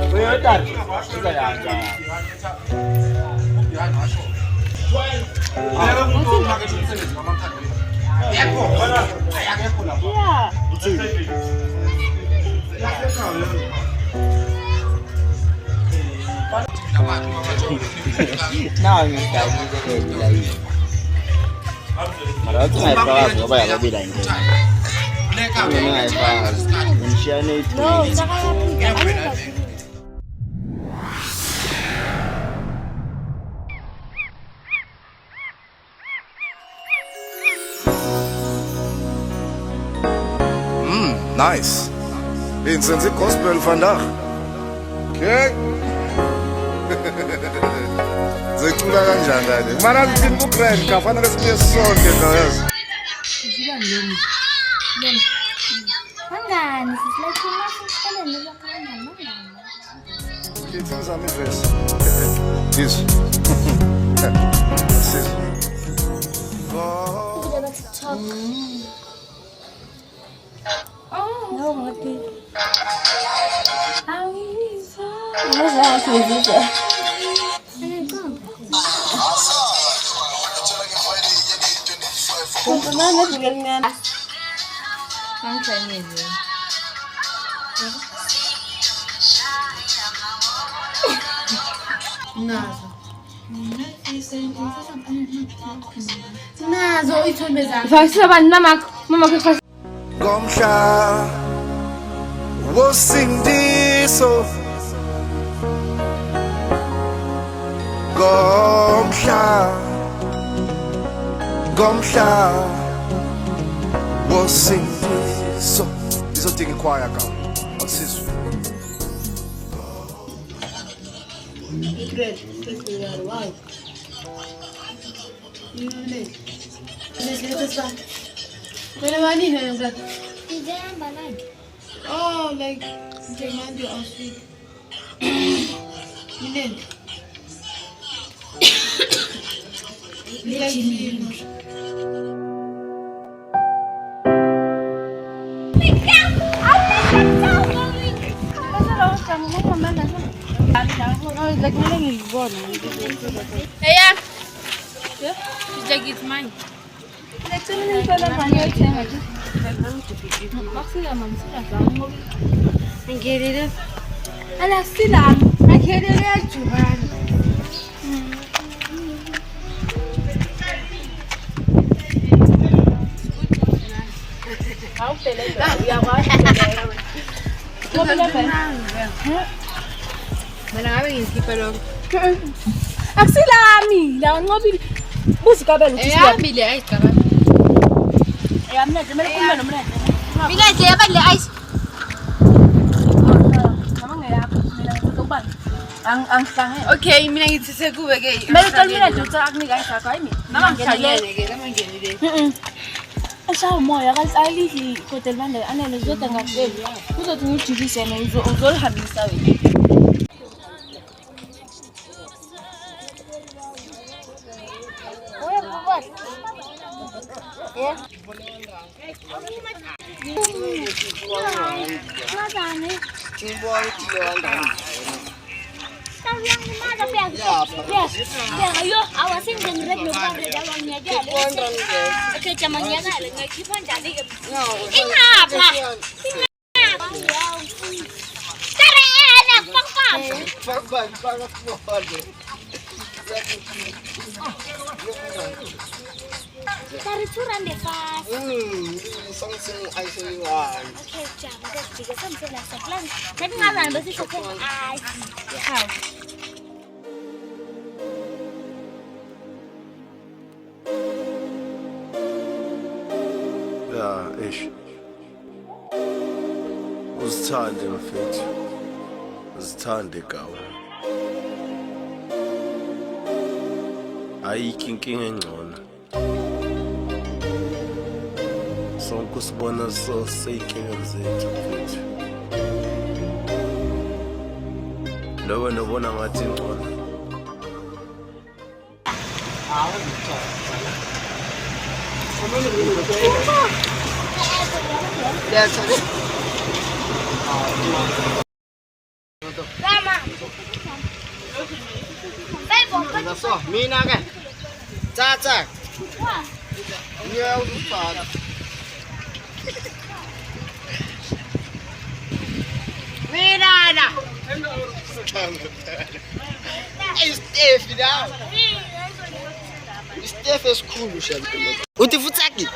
Toyota. Kita yang jangan. Nah, ini kamu jadi lagi. Marah tu naik kelas, apa yang kau bilang itu? Ini naik kelas, manusia ni itu. Nice. Vincent is gospel vandaag. Kijk. Zicula kanjani? Mara ngifuna ukugrind kafanele sibuye sonke guys. Mangani sisilathuma sihlelene lokhana mangani. Ngithi ngizama ivesi. This. Sis. Go. TikTok. No, mati. Masa sih. Mana dengan kan Chinese. Nazo ithomeza. Fakisa abantu mama kufasa. Gomsha. Wosindiso. Gomsha wosindiso. Izodinga ikwaya ka. Awusizo. Oh, like Jemandi or sweet. Hey, Jack is mine. Aksilami, la ngobi busikabela ukuthi Ehambile ice kaba. yamna demele kumbe nomna. Mina nje yabale ice. Mama ngeyakho mina ngizokubana. Angihlange. Okay, mina ngithi sekube ke. Mele tol mina dotsa akunika isakho hayi mina. Mama ngihlalele ke, kama ngenile. Ashawu moya kalidli hotel bande anele zoda ngakubeli. Uzothi ngijikise yena uzolihambisa wena. Ayo, awasin dengan red lupa red awalnya aja. Oke, zamannya kan nggak kipan jadi. Kenapa? Keren, pangkat. Cari curan deh, Pas. Something I say why. Oke, jangan deh, jika sampai sebelah. Tapi ngapain bersih sebelah? Kau. Ya eş. Uzithande mfethu. Uzithande gawa. Ayikho inkinga engcono. Sonke sibona so seyinkinga zethu mfethu. Lowe nobona ngathi ingcono. That's Oh, mina ke. Tata. Ngiyawufaka. Mina. Steph now. Steph esikhulu shame. Uthi futsaki.